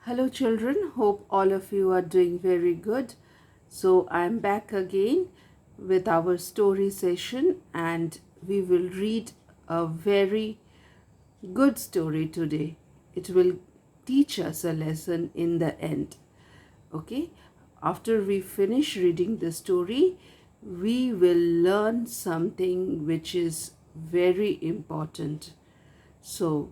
Hello, children. Hope all of you are doing very good. So, I'm back again with our story session, and we will read a very good story today. It will teach us a lesson in the end. Okay, after we finish reading the story, we will learn something which is very important. So,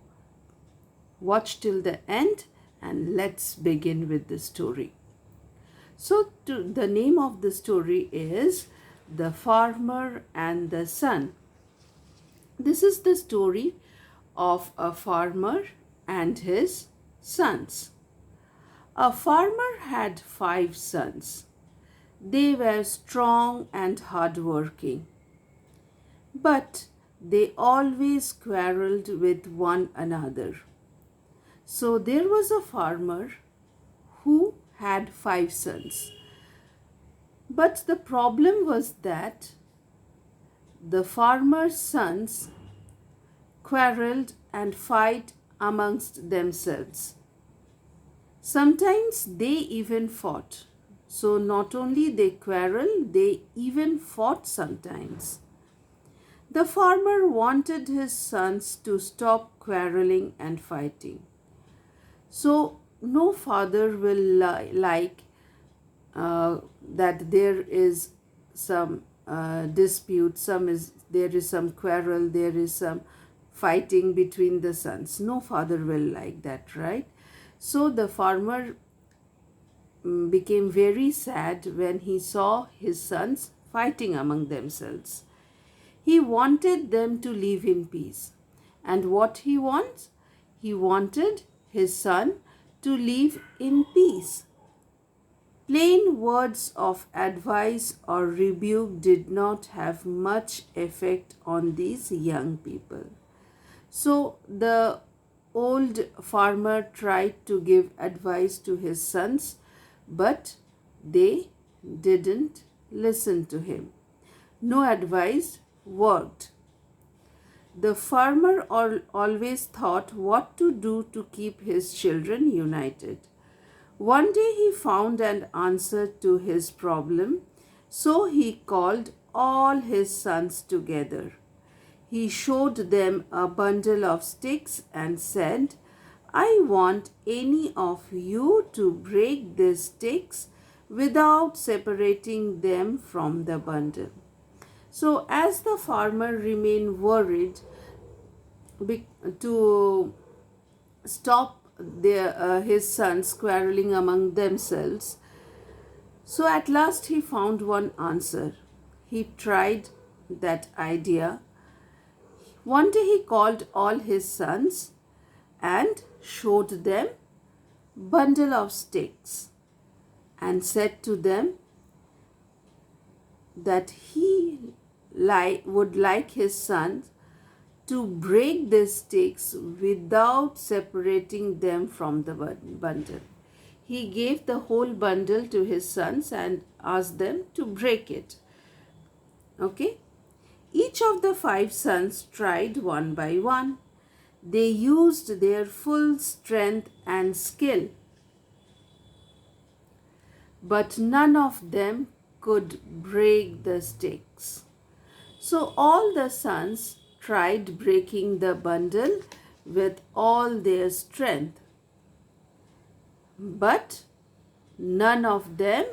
watch till the end and let's begin with the story. So, the name of the story is The Farmer and the Son. This is the story of a farmer and his sons. A farmer had 5 sons. They were strong and hardworking, but they always quarreled with one another. So there was a farmer who had 5 sons. But the problem was that the farmer's sons quarreled and fight amongst themselves. Sometimes they even fought. So not only they quarreled, they even fought sometimes. The farmer wanted his sons to stop quarreling and fighting. So no father will like that there is some dispute, there is some quarrel, there is some fighting between the sons. No father will like that, right? So the farmer became very sad when he saw his sons fighting among themselves. He wanted them to live in peace. And what he wants? He wanted his son to live in peace. Plain words of advice or rebuke did not have much effect on these young people. So the old farmer tried to give advice to his sons, but they didn't listen to him. No advice worked. The farmer always thought what to do to keep his children united. One day he found an answer to his problem, so he called all his sons together. He showed them a bundle of sticks and said, "I want any of you to break these sticks without separating them from the bundle." So as the farmer remained worried to stop his sons quarreling among themselves, so at last he found one answer. He tried that idea. One day he called all his sons and showed them bundle of sticks and said to them that he would like his sons to break the sticks without separating them from the bundle. He gave the whole bundle to his sons and asked them to break it. Okay? Each of the 5 sons tried one by one. They used their full strength and skill, but none of them could break the sticks. So all the sons tried breaking the bundle with all their strength, but none of them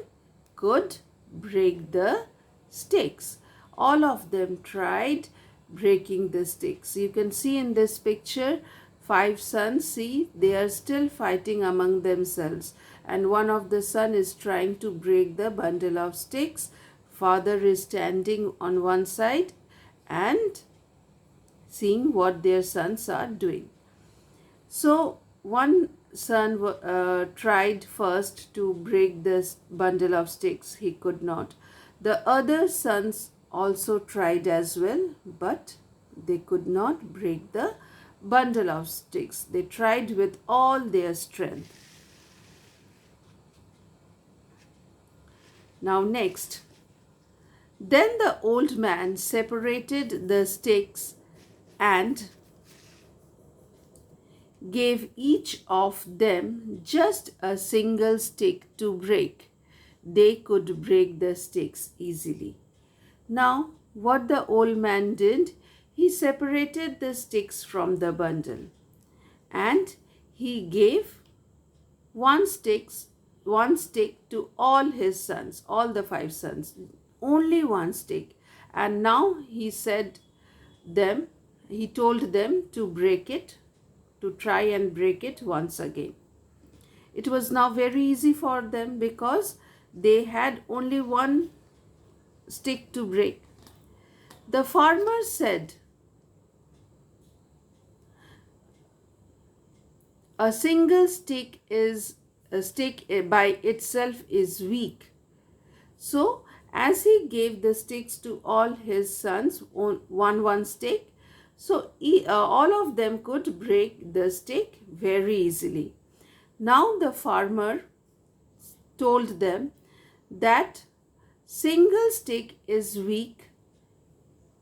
could break the sticks. All of them tried breaking the sticks. You can see in this picture 5 sons. See, they are still fighting among themselves, and one of the son is trying to break the bundle of sticks. Father is standing on one side and seeing what their sons are doing. So one son tried first to break this bundle of sticks. He could not. The other sons also tried as well, but they could not break the bundle of sticks. They tried with all their strength. Now next, then the old man separated the sticks and gave each of them just a single stick to break. They could break the sticks easily. Now, what the old man did, he separated the sticks from the bundle, and he gave one stick to all his sons, all the 5 sons, only one stick. And now he told them to break it, to try and break it once again. It was now very easy for them because they had only one stick to break. The farmer said, a single stick by itself is weak. So, as he gave the sticks to all his sons, one stick, so all of them could break the stick very easily. Now the farmer told them that single stick is weak,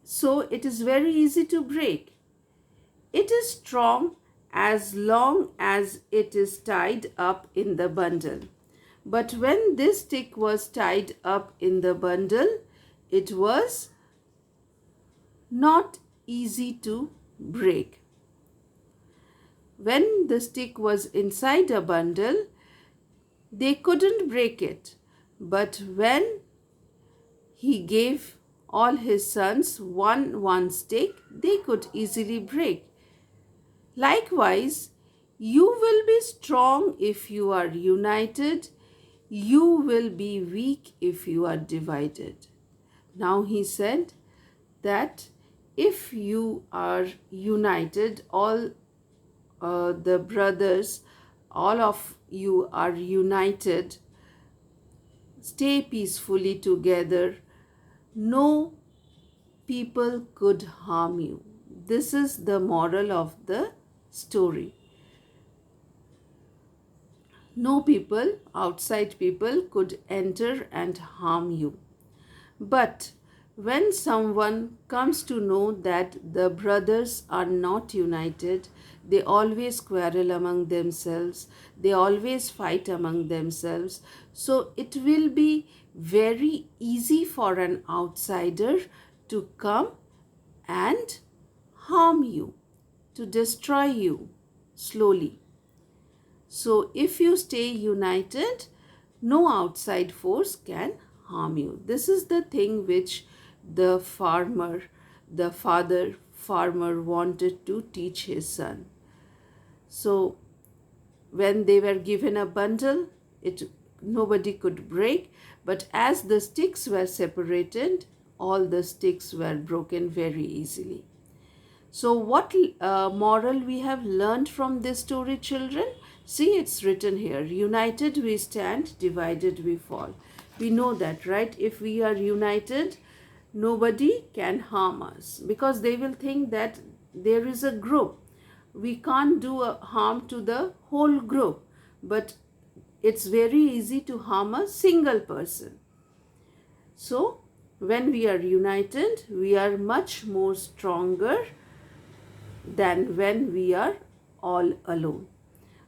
so it is very easy to break. It is strong as long as it is tied up in the bundle. But when this stick was tied up in the bundle, it was not easy to break. When the stick was inside a bundle, they couldn't break it. But when he gave all his sons one stick, they could easily break. Likewise, you will be strong if you are united. You will be weak if you are divided. Now he said that if you are united, all the brothers, all of you are united, stay peacefully together, no people could harm you. This is the moral of the story. No people, outside people, could enter and harm you. But when someone comes to know that the brothers are not united, they always quarrel among themselves, they always fight among themselves. So it will be very easy for an outsider to come and harm you, to destroy you slowly. So if you stay united, no outside force can harm you. This is the thing which the farmer wanted to teach his son. So when they were given a bundle, nobody could break, but as the sticks were separated, all the sticks were broken very easily. So what moral we have learned from this story, children? See, it's written here, united we stand, divided we fall. We know that, right? If we are united, nobody can harm us, because they will think that there is a group. We can't do a harm to the whole group, but it's very easy to harm a single person. So when we are united, we are much more stronger than when we are all alone.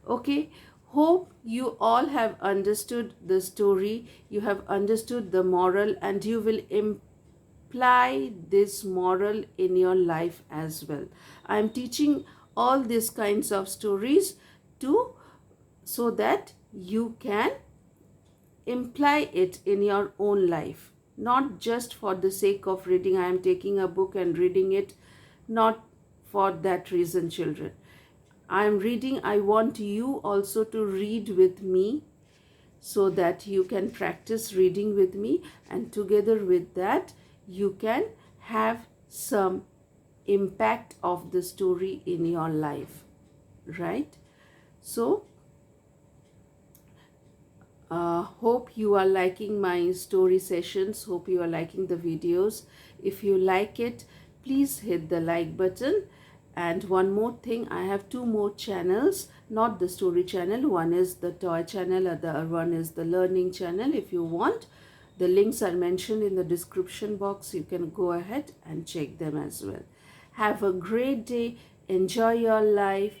Okay, hope you all have understood the story, you have understood the moral, and you will apply this moral in your life as well. I am teaching all these kinds of stories so that you can imply it in your own life, not just for the sake of reading. I am taking a book and reading it, not for that reason, children. I am reading, I want you also to read with me so that you can practice reading with me, and together with that you can have some impact of the story in your life, right? So hope you are liking my story sessions, hope you are liking the videos. If you like it, please hit the like button. And one more thing, I have 2 more channels, not the story channel. One is the toy channel, the other one is the learning channel. If you want, the links are mentioned in the description box. You can go ahead and check them as well. Have a great day. Enjoy your life.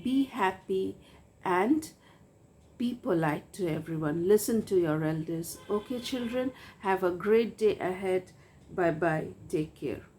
be happy, and be polite to everyone. Listen to your elders. Okay, children, have a great day ahead. Bye bye. Take care.